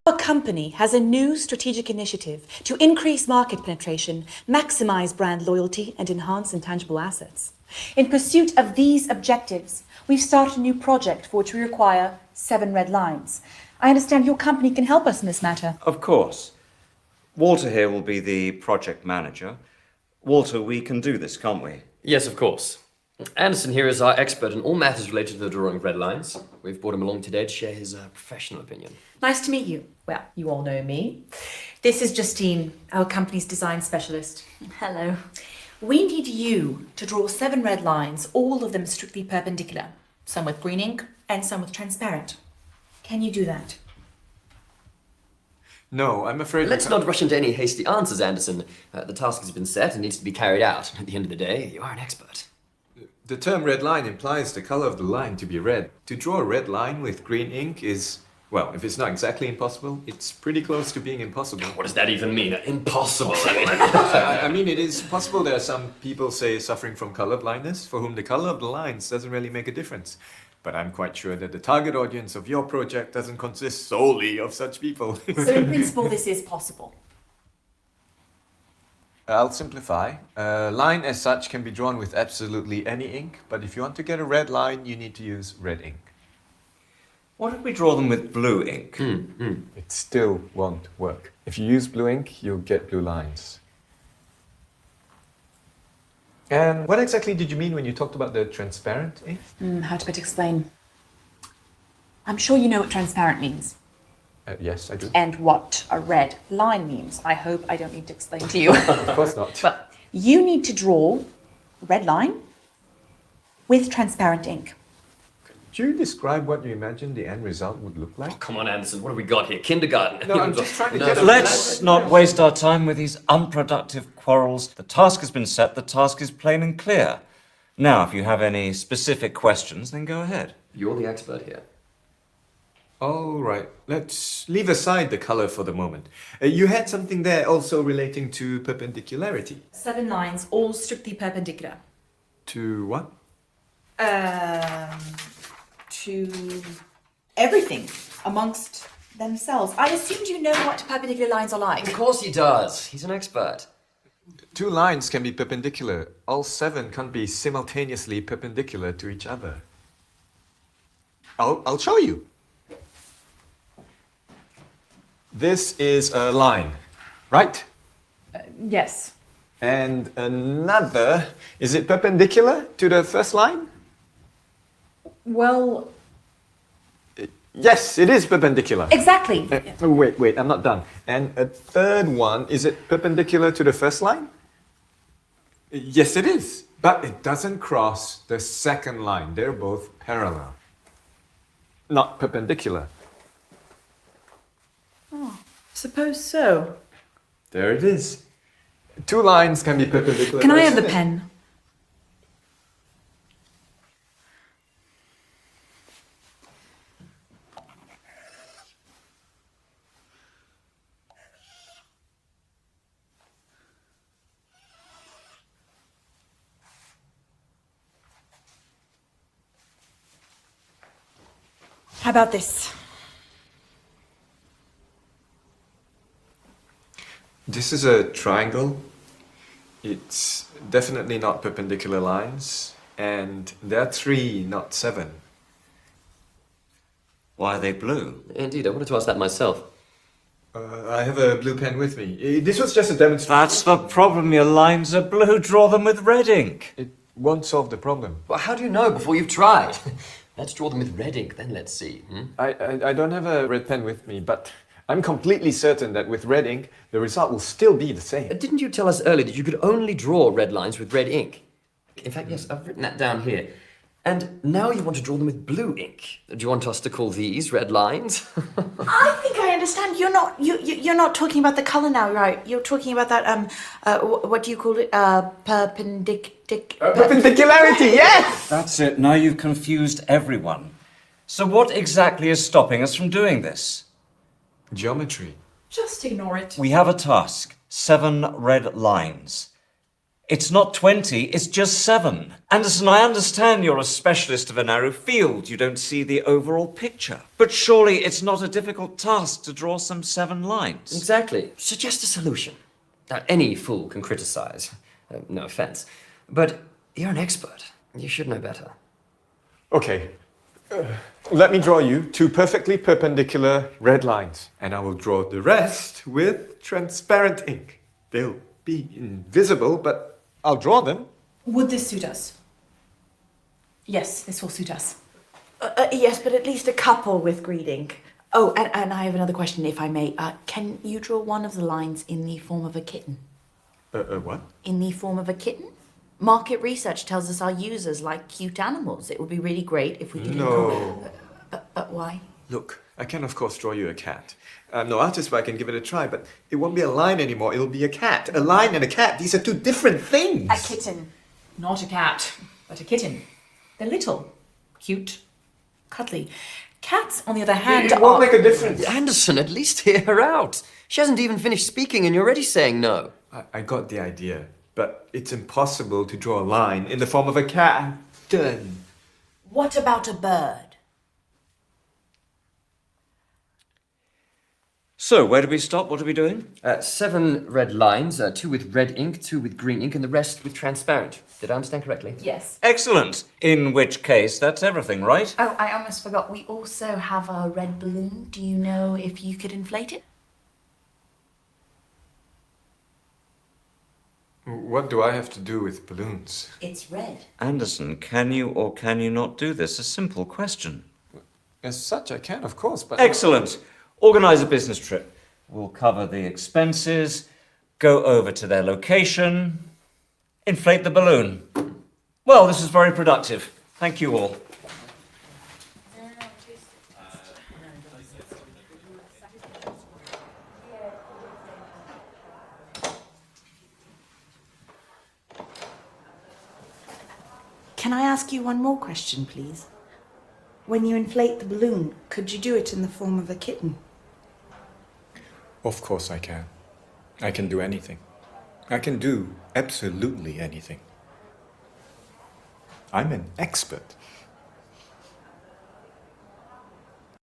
Our company has a new strategic initiative to increase market penetration, maximize brand loyalty, and enhance intangible assets. In pursuit of these objectives, we've started a new project for which we require 7 red lines. I understand your company can help us in this matter. Of course. Walter here will be the project manager. Walter, we can do this, can't we? Yes, of course. Anderson here is our expert in all matters related to the drawing of red lines. We've brought him along today to share his professional opinion. Nice to meet you. Well, you all know me. This is Justine, our company's design specialist. Hello. We need you to draw 7 red lines, all of them strictly perpendicular, some with green ink and some with transparent. Can you do that? No, I'm afraid... Let's not rush into any hasty answers, Anderson. The task has been set and needs to be carried out. At the end of the day, you are an expert. The term red line implies the color of the line to be red. To draw a red line with green ink is, well, if it's not exactly impossible, it's pretty close to being impossible. What does that even mean? Impossible. I mean, it is possible. There are some people, say, suffering from color blindness, for whom the color of the lines doesn't really make a difference. But I'm quite sure that the target audience of your project doesn't consist solely of such people. So in principle, this is possible. I'll simplify. A line as such can be drawn with absolutely any ink, but if you want to get a red line, you need to use red ink. What if we draw them with blue ink? It still won't work. If you use blue ink, you'll get blue lines. And what exactly did you mean when you talked about the transparent ink? How to better explain? I'm sure you know what transparent means. Yes, I do. And what a red line means. I hope I don't need to explain to you. Of course not. But you need to draw a red line with transparent ink. Could you describe what you imagine the end result would look like? Oh, come on, Anderson. What have we got here? Kindergarten. No, I'm just trying to get a... Let's not waste our time with these unproductive quarrels. The task has been set, the task is plain and clear. Now, if you have any specific questions, then go ahead. You're the expert here. All right, let's leave aside the color for the moment. You had something there also relating to perpendicularity. 7 lines, all strictly perpendicular. To what? To everything amongst themselves. I assumed you know what perpendicular lines are like. Of course he does. He's an expert. 2 lines can be perpendicular. All 7 can't be simultaneously perpendicular to each other. I'll show you. This is a line, right? Yes. And another, is it perpendicular to the first line? Well, Yes, it is perpendicular. exactly. Wait, I'm not done. And a third one, is it perpendicular to the first line? Yes, it is. But it doesn't cross the second line. They're both parallel, not perpendicular. Suppose so. There it is. 2 lines can be perpendicular. Can I have the pen? How about this? This is a triangle. It's definitely not perpendicular lines. And there are 3, not 7. Why are they blue? Indeed, I wanted to ask that myself. I have a blue pen with me. This was just a demonstration. That's the problem, your lines are blue. Draw them with red ink. It won't solve the problem. Well, how do you know before you've tried? Let's draw them with red ink, then let's see. I don't have a red pen with me, but I'm completely certain that with red ink, the result will still be the same. Didn't you tell us earlier that you could only draw red lines with red ink? In fact, yes, I've written that down here. And now you want to draw them with blue ink. Do you want us to call these red lines? I think I understand. You're not talking about the color now, right? You're talking about that what do you call it? Perpendicularity, yes! That's it. Now you've confused everyone. So what exactly is stopping us from doing this? Geometry. Just ignore it. We have a task. 7 red lines. It's not 20, it's just 7. Anderson, I understand you're a specialist of a narrow field. You don't see the overall picture. But surely it's not a difficult task to draw some 7 lines. Exactly. Suggest a solution. Now, any fool can criticize. No offense. But you're an expert. You should know better. Okay. Let me draw you 2 perfectly perpendicular red lines, and I will draw the rest with transparent ink. They'll be invisible, but I'll draw them. Would this suit us? Yes, this will suit us. Yes, but at least a couple with green ink. Oh, and I have another question, if I may. Can you draw one of the lines in the form of a kitten? What? In the form of a kitten? Market research tells us our users like cute animals. It would be really great if we could... No. But why? Look, I can of course draw you a cat. I'm no artist, but I can give it a try, but it won't be a line anymore, it'll be a cat. A line and a cat, these are 2 different things. A kitten. Not a cat, but a kitten. They're little, cute, cuddly. Cats, on the other hand, It won't make a difference. Anderson, at least hear her out. She hasn't even finished speaking and you're already saying no. I got the idea, but it's impossible to draw a line in the form of a cat. I'm done. What about a bird? So, where do we stop? What are we doing? 7 red lines, 2 with red ink, 2 with green ink, and the rest with transparent. Did I understand correctly? Yes. Excellent. In which case, that's everything, right? Oh, I almost forgot. We also have a red balloon. Do you know if you could inflate it? What do I have to do with balloons? It's red. Anderson, can you or can you not do this? A simple question. As such, I can, of course, but... Excellent. Organise a business trip. We'll cover the expenses, go over to their location, inflate the balloon. Well, this is very productive. Thank you all. Can I ask you one more question, please? When you inflate the balloon, could you do it in the form of a kitten? Of course I can. I can do anything. I can do absolutely anything. I'm an expert.